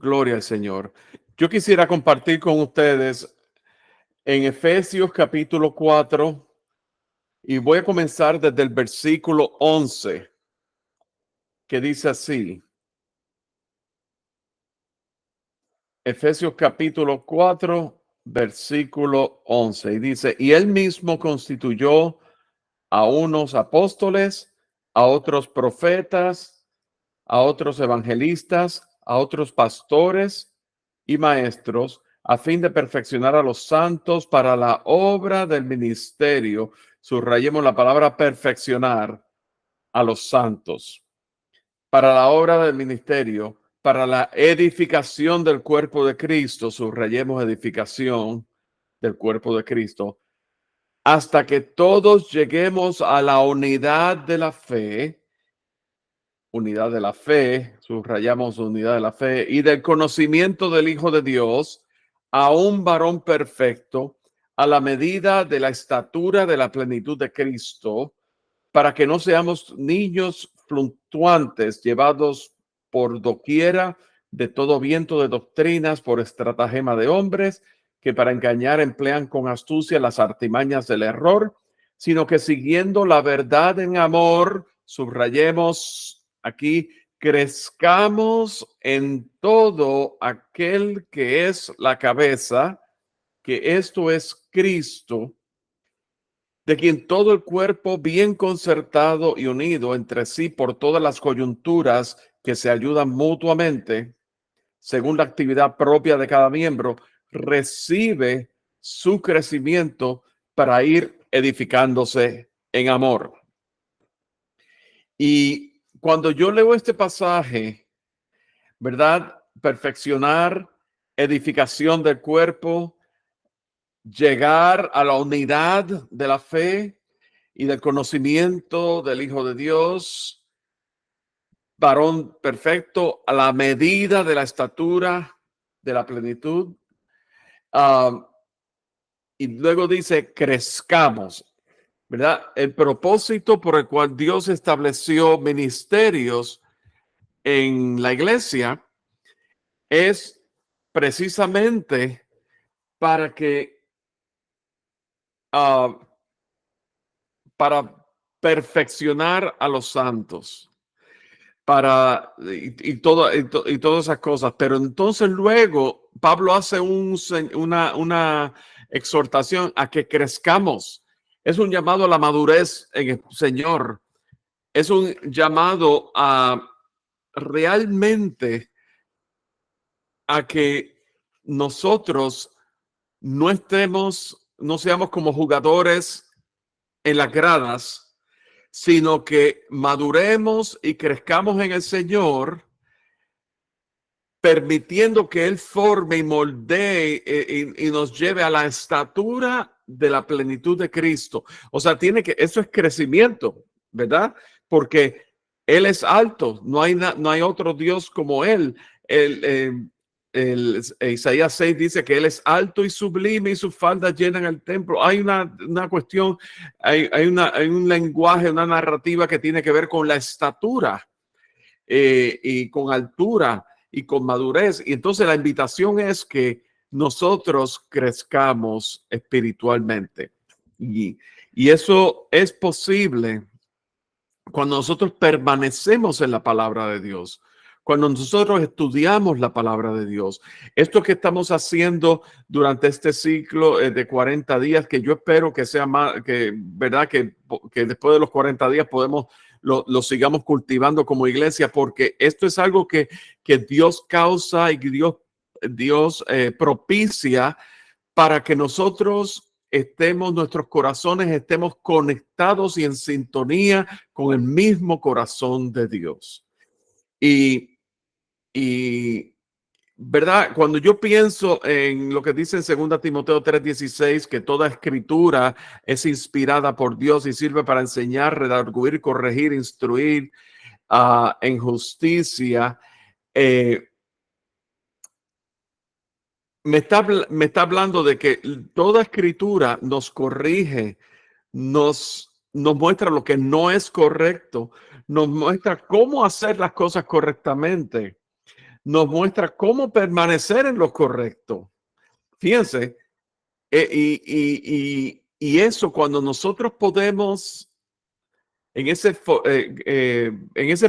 Gloria al Señor. Yo quisiera compartir con ustedes en Efesios capítulo 4 y voy a comenzar desde el versículo 11, que dice así. Efesios capítulo 4, versículo 11, y dice: y él mismo constituyó a unos apóstoles, a otros profetas, a otros evangelistas, a otros pastores y maestros, a fin de perfeccionar a los santos para la obra del ministerio. Subrayemos la palabra perfeccionar, a los santos para la obra del ministerio, para la edificación del cuerpo de Cristo. Subrayemos edificación del cuerpo de Cristo, hasta que todos lleguemos a la unidad de la fe. Unidad de la fe, subrayamos unidad de la fe, y del conocimiento del Hijo de Dios, a un varón perfecto, a la medida de la estatura de la plenitud de Cristo, para que no seamos niños fluctuantes, llevados por doquiera de todo viento de doctrinas, por estratagema de hombres, que para engañar emplean con astucia las artimañas del error, sino que siguiendo la verdad en amor, subrayemos aquí, crezcamos en todo aquel que es la cabeza, que esto es Cristo, de quien todo el cuerpo, bien concertado y unido entre sí por todas las coyunturas que se ayudan mutuamente, según la actividad propia de cada miembro, recibe su crecimiento para ir edificándose en amor. Y cuando yo leo este pasaje, ¿verdad? Perfeccionar, edificación del cuerpo, llegar a la unidad de la fe y del conocimiento del Hijo de Dios, varón perfecto a la medida de la estatura de la plenitud. Y luego dice, crezcamos, ¿verdad? El propósito por el cual Dios estableció ministerios en la iglesia es precisamente para que para perfeccionar a los santos, para y todas esas cosas. Pero entonces luego Pablo hace una exhortación a que crezcamos. Es un llamado a la madurez en el Señor. Es un llamado a realmente a que nosotros no seamos como jugadores en las gradas, sino que maduremos y crezcamos en el Señor, permitiendo que Él forme y moldee y nos lleve a la estatura de la plenitud de Cristo. O sea, eso es crecimiento, ¿verdad? Porque Él es alto, no hay otro Dios como Él. Isaías 6 dice que Él es alto y sublime y sus faldas llenan el templo. Hay una cuestión, hay un lenguaje, una narrativa que tiene que ver con la estatura y con altura y con madurez. Y entonces la invitación es que nosotros crezcamos espiritualmente. Y eso es posible cuando nosotros permanecemos en la palabra de Dios, cuando nosotros estudiamos la palabra de Dios. Esto que estamos haciendo durante este ciclo de 40 días, que yo espero que sea más, que verdad que después de los 40 días lo sigamos cultivando como iglesia, porque esto es algo que Dios causa y que Dios propicia para que nosotros nuestros corazones estemos conectados y en sintonía con el mismo corazón de Dios. Y ¿verdad? Cuando yo pienso en lo que dice en 2 Timoteo 3:16, que toda escritura es inspirada por Dios y sirve para enseñar, redarguir, corregir, instruir en justicia, me está hablando de que toda escritura nos corrige, nos muestra lo que no es correcto, nos muestra cómo hacer las cosas correctamente, nos muestra cómo permanecer en lo correcto. Fíjense, y eso cuando nosotros podemos en ese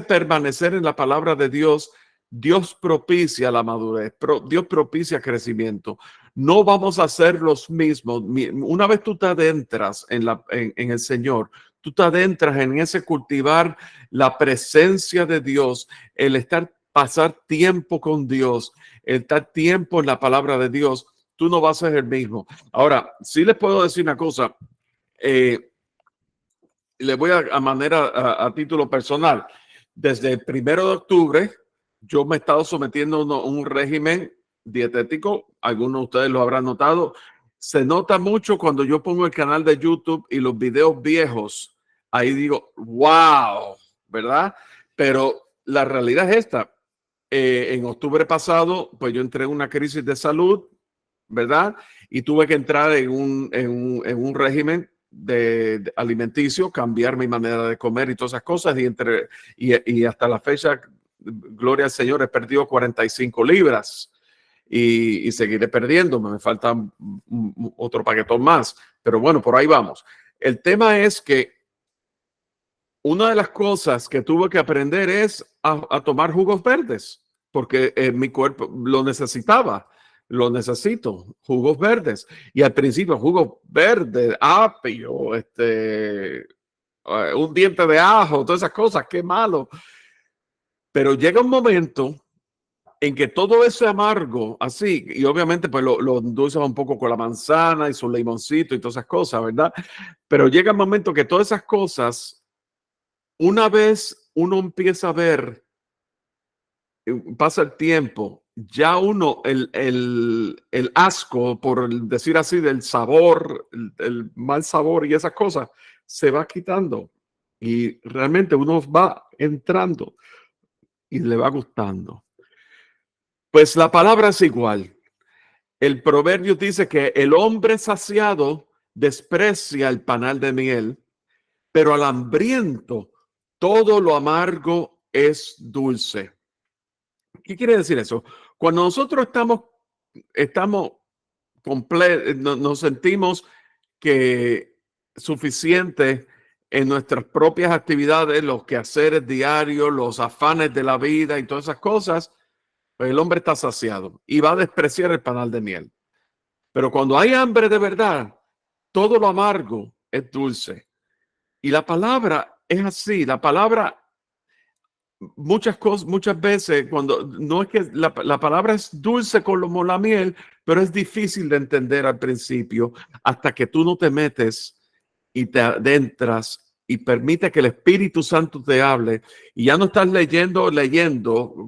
permanecer en la palabra de Dios, Dios propicia la madurez, Dios propicia crecimiento. No vamos a ser los mismos. Una vez tú te adentras en el Señor, tú te adentras en ese cultivar la presencia de Dios, el pasar tiempo con Dios, el estar tiempo en la palabra de Dios, tú no vas a ser el mismo. Ahora, sí les puedo decir una cosa, le voy a título personal. Desde el 1 de octubre, yo me he estado sometiendo a un régimen dietético. Algunos de ustedes lo habrán notado. Se nota mucho cuando yo pongo el canal de YouTube y los videos viejos. Ahí digo, wow, ¿verdad? Pero la realidad es esta. En octubre pasado, pues yo entré en una crisis de salud, ¿verdad? Y tuve que entrar en un régimen de alimenticio, cambiar mi manera de comer y todas esas cosas. Y hasta la fecha, gloria al Señor, he perdido 45 libras y seguiré perdiendo. Me falta otro paquetón más. Pero bueno, por ahí vamos. El tema es que una de las cosas que tuve que aprender es a tomar jugos verdes, porque mi cuerpo lo necesitaba. Lo necesito, jugos verdes. Y al principio, jugos verdes, apio, un diente de ajo, todas esas cosas, qué malo. Pero llega un momento en que todo ese amargo, así, y obviamente pues lo endulzas un poco con la manzana y su limoncito y todas esas cosas, ¿verdad? Pero llega un momento que todas esas cosas, una vez uno empieza a ver, pasa el tiempo, ya uno, el asco, por decir así, del sabor, el mal sabor y esas cosas, se va quitando. Y realmente uno va entrando y le va gustando. Pues la palabra es igual. El proverbio dice que el hombre saciado desprecia el panal de miel, pero al hambriento todo lo amargo es dulce. ¿Qué quiere decir eso? Cuando nosotros estamos completos, nos sentimos que suficiente en nuestras propias actividades, los quehaceres diarios, los afanes de la vida y todas esas cosas, pues el hombre está saciado y va a despreciar el panal de miel. Pero cuando hay hambre de verdad, todo lo amargo es dulce. Y la palabra es así, la palabra muchas veces, cuando no es que la palabra es dulce como la miel, pero es difícil de entender al principio hasta que tú no te metes y te adentras y permite que el Espíritu Santo te hable y ya no estás leyendo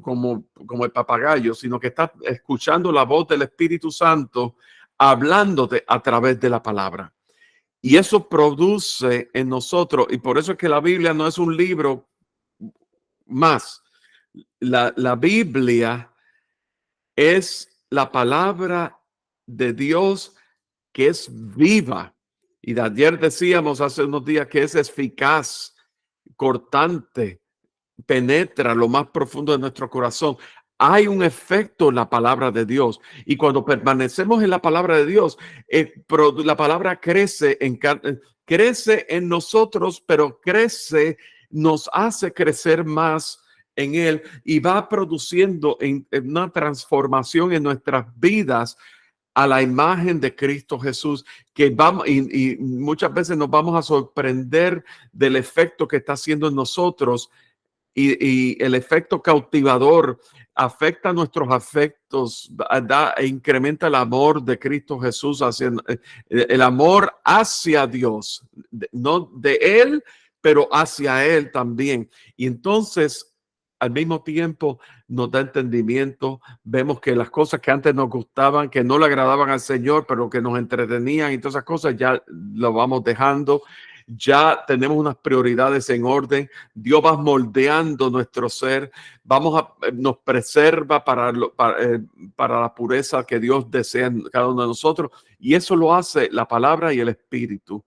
como el papagayo, sino que estás escuchando la voz del Espíritu Santo hablándote a través de la palabra. Y eso produce en nosotros, y por eso es que la Biblia no es un libro más. La Biblia es la palabra de Dios que es viva. Y de ayer decíamos hace unos días que es eficaz, cortante, penetra lo más profundo de nuestro corazón. Hay un efecto en la palabra de Dios. Y cuando permanecemos en la palabra de Dios, la palabra crece en nosotros, pero nos hace crecer más en él y va produciendo en una transformación en nuestras vidas a la imagen de Cristo Jesús, que vamos y muchas veces nos vamos a sorprender del efecto que está haciendo en nosotros y el efecto cautivador afecta nuestros afectos, e incrementa el amor de Cristo Jesús el amor hacia Dios, no de él, pero hacia él también. Y entonces, al mismo tiempo, nos da entendimiento. Vemos que las cosas que antes nos gustaban, que no le agradaban al Señor, pero que nos entretenían y todas esas cosas, ya lo vamos dejando. Ya tenemos unas prioridades en orden. Dios va moldeando nuestro ser. Nos preserva para la pureza que Dios desea en cada uno de nosotros. Y eso lo hace la palabra y el Espíritu.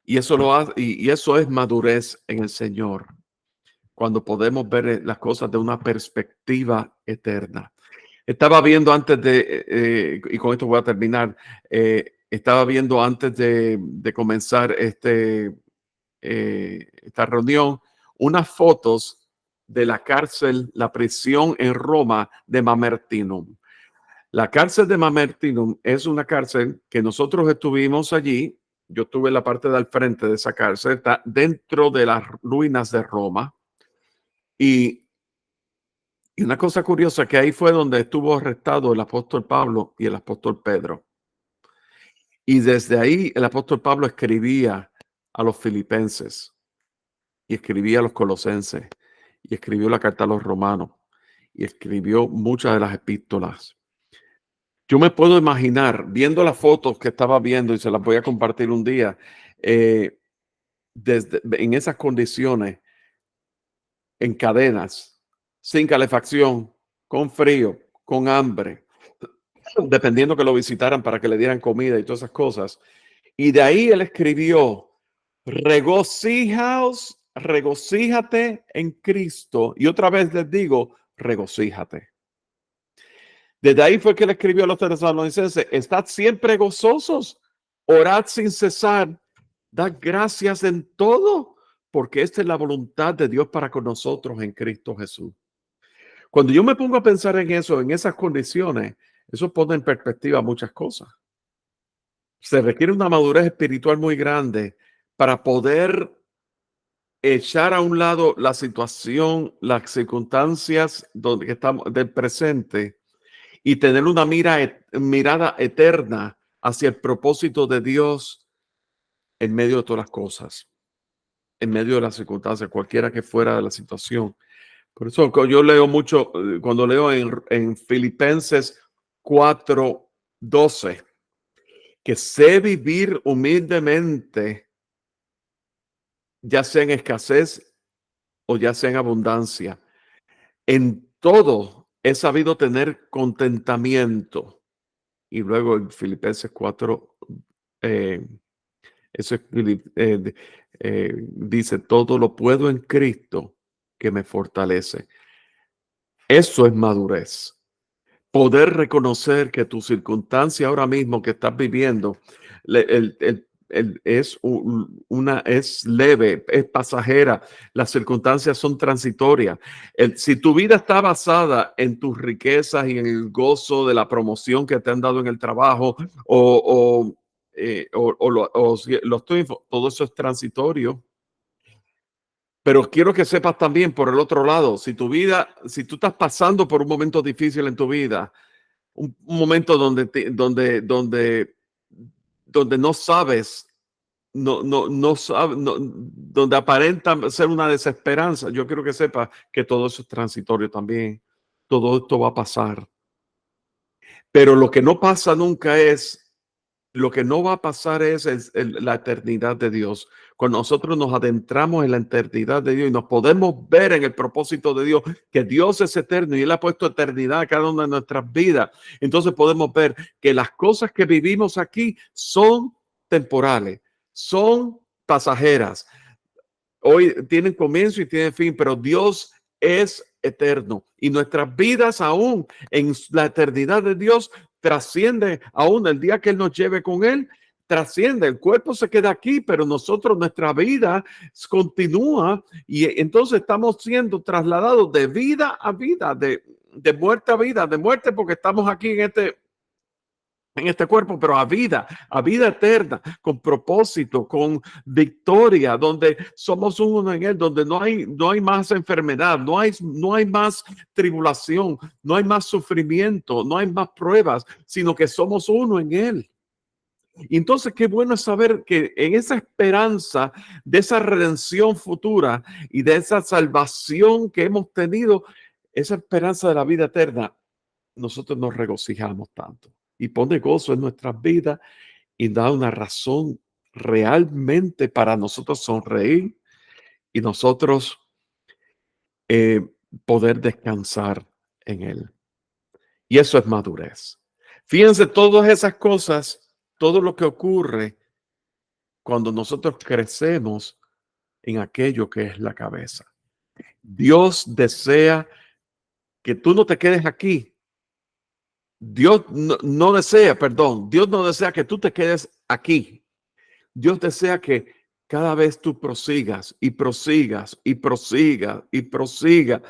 Y eso lo hace, y eso es madurez en el Señor. cuando podemos ver las cosas de una perspectiva eterna. Estaba viendo antes y con esto voy a terminar, estaba viendo antes de comenzar esta reunión, unas fotos de la cárcel, la prisión en Roma de Mamertinum. La cárcel de Mamertinum es una cárcel que nosotros estuvimos allí. Yo estuve en la parte del frente de esa cárcel, está dentro de las ruinas de Roma. Y una cosa curiosa, que ahí fue donde estuvo arrestado el apóstol Pablo y el apóstol Pedro. Y desde ahí el apóstol Pablo escribía a los filipenses y escribía a los colosenses y escribió la carta a los romanos y escribió muchas de las epístolas. Yo me puedo imaginar, viendo las fotos que estaba viendo, y se las voy a compartir un día, en esas condiciones, en cadenas, sin calefacción, con frío, con hambre, dependiendo que lo visitaran para que le dieran comida y todas esas cosas. Y de ahí él escribió: regocijaos, regocíjate en Cristo. Y otra vez les digo, regocíjate. Desde ahí fue que él escribió a los tesalonicenses: estad siempre gozosos, orad sin cesar, dad gracias en todo, porque esta es la voluntad de Dios para con nosotros en Cristo Jesús. Cuando yo me pongo a pensar en eso, en esas condiciones, eso pone en perspectiva muchas cosas. Se requiere una madurez espiritual muy grande para poder echar a un lado la situación, las circunstancias donde estamos del presente y tener una mirada eterna hacia el propósito de Dios en medio de todas las cosas, en medio de las circunstancias, cualquiera que fuera la situación. Por eso yo leo mucho, cuando leo en Filipenses 4:12, que sé vivir humildemente, ya sea en escasez o ya sea en abundancia. En todo he sabido tener contentamiento. Y luego en Filipenses 4, eso es, dice: todo lo puedo en Cristo que me fortalece. Eso es madurez. Poder reconocer que tu circunstancia ahora mismo que estás viviendo es leve, es pasajera, las circunstancias son transitorias. Si tu vida está basada en tus riquezas y en el gozo de la promoción que te han dado en el trabajo si los triunfos, todo eso es transitorio. Pero quiero que sepas también, por el otro lado, si tú estás pasando por un momento difícil en tu vida, un momento donde no sabes, donde aparenta ser una desesperanza, yo quiero que sepas que todo eso es transitorio también. Todo esto va a pasar. Pero lo que no va a pasar es la eternidad de Dios. Cuando nosotros nos adentramos en la eternidad de Dios y nos podemos ver en el propósito de Dios, que Dios es eterno y Él ha puesto eternidad a cada una de nuestras vidas, entonces podemos ver que las cosas que vivimos aquí son temporales, son pasajeras. Hoy tienen comienzo y tienen fin, pero Dios es eterno y nuestras vidas aún en la eternidad de Dios trasciende aún el día que Él nos lleve con Él. Trasciende, el cuerpo se queda aquí, pero nuestra vida continúa y entonces estamos siendo trasladados de vida a vida, de muerte a vida, de muerte porque estamos aquí en este cuerpo, pero a vida eterna, con propósito, con victoria, donde somos uno en Él, donde no hay más enfermedad, no hay más tribulación, no hay más sufrimiento, no hay más pruebas, sino que somos uno en Él. Y entonces qué bueno es saber que en esa esperanza de esa redención futura y de esa salvación que hemos tenido, esa esperanza de la vida eterna, nosotros nos regocijamos tanto y pone gozo en nuestras vidas y da una razón realmente para nosotros sonreír y nosotros eh, poder descansar en Él. Y eso es madurez. Fíjense, todas esas cosas, todo lo que ocurre cuando nosotros crecemos en aquello que es la cabeza. Dios desea que tú no te quedes aquí. Dios no desea, perdón, Dios no desea que tú te quedes aquí. Dios desea que cada vez tú prosigas y prosigas y prosigas y prosigas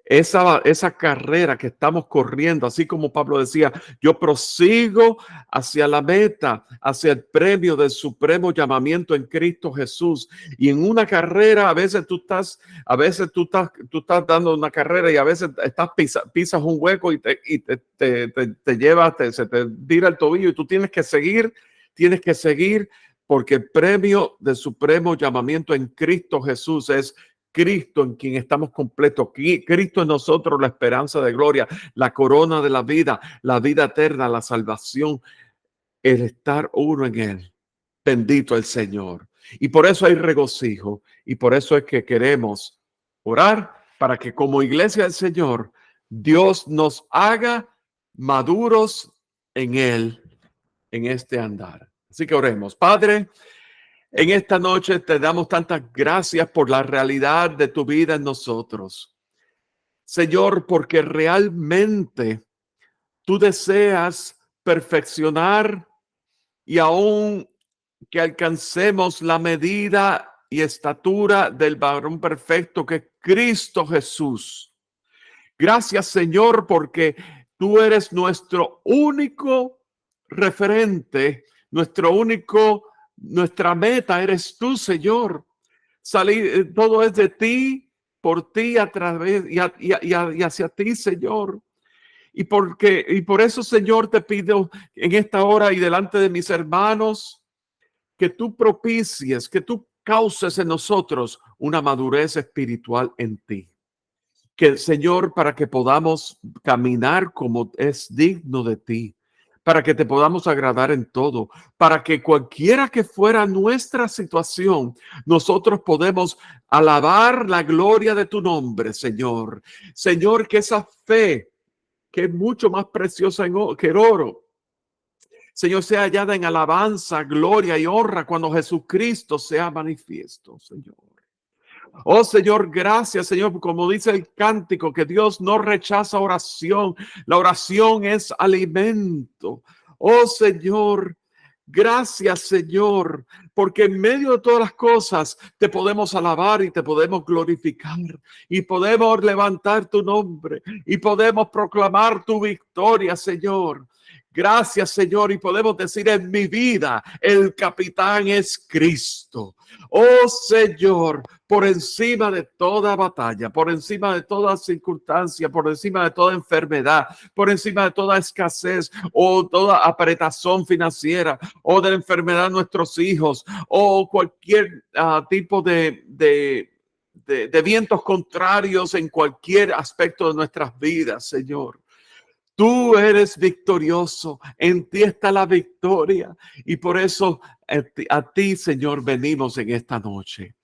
esa carrera que estamos corriendo, así como Pablo decía, yo prosigo hacia la meta, hacia el premio del supremo llamamiento en Cristo Jesús. Y en una carrera, tú estás dando una carrera y a veces pisas un hueco y te llevas, se te tira el tobillo y tú tienes que seguir porque el premio del supremo llamamiento en Cristo Jesús es Cristo en quien estamos completos. Cristo en nosotros, la esperanza de gloria, la corona de la vida eterna, la salvación, el estar uno en Él. Bendito el Señor. Y por eso hay regocijo. Y por eso es que queremos orar para que como iglesia del Señor, Dios nos haga maduros en Él, en este andar. Así que oremos. Padre, en esta noche te damos tantas gracias por la realidad de tu vida en nosotros. Señor, porque realmente tú deseas perfeccionar y aún que alcancemos la medida y estatura del varón perfecto que es Cristo Jesús. Gracias, Señor, porque tú eres nuestro único referente, nuestra meta eres tú, Señor. Todo es de ti, por ti, a través y hacia ti, Señor. Y por eso, Señor, te pido en esta hora y delante de mis hermanos que tú propicies, que tú causes en nosotros una madurez espiritual en ti. Que, Señor, para que podamos caminar como es digno de ti, para que te podamos agradar en todo, para que cualquiera que fuera nuestra situación, nosotros podemos alabar la gloria de tu nombre, Señor. Señor, que esa fe, que es mucho más preciosa que el oro, Señor, sea hallada en alabanza, gloria y honra cuando Jesucristo sea manifiesto, Señor. Oh Señor, gracias Señor, como dice el cántico, que Dios no rechaza oración. La oración es alimento. Oh Señor, gracias Señor, porque en medio de todas las cosas te podemos alabar y te podemos glorificar y podemos levantar tu nombre y podemos proclamar tu victoria, Señor. Gracias, Señor, y podemos decir en mi vida, el capitán es Cristo. Oh, Señor, por encima de toda batalla, por encima de toda circunstancia, por encima de toda enfermedad, por encima de toda escasez o toda apretazón financiera o de la enfermedad de nuestros hijos o cualquier tipo de vientos contrarios en cualquier aspecto de nuestras vidas, Señor. Tú eres victorioso, en ti está la victoria y por eso a ti, Señor, venimos en esta noche,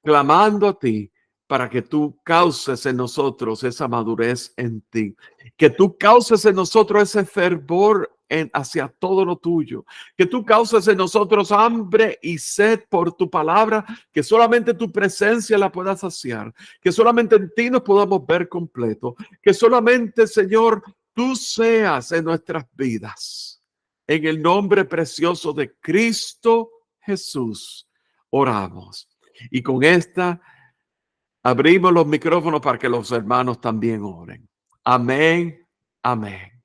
clamando a ti para que tú causes en nosotros esa madurez en ti, que tú causes en nosotros ese fervor hacia todo lo tuyo, que tú causes en nosotros hambre y sed por tu palabra, que solamente tu presencia la pueda saciar, que solamente en ti nos podamos ver completo, que solamente, Señor, tú seas en nuestras vidas. En el nombre precioso de Cristo Jesús, oramos. Y con esta abrimos los micrófonos para que los hermanos también oren. Amén, amén.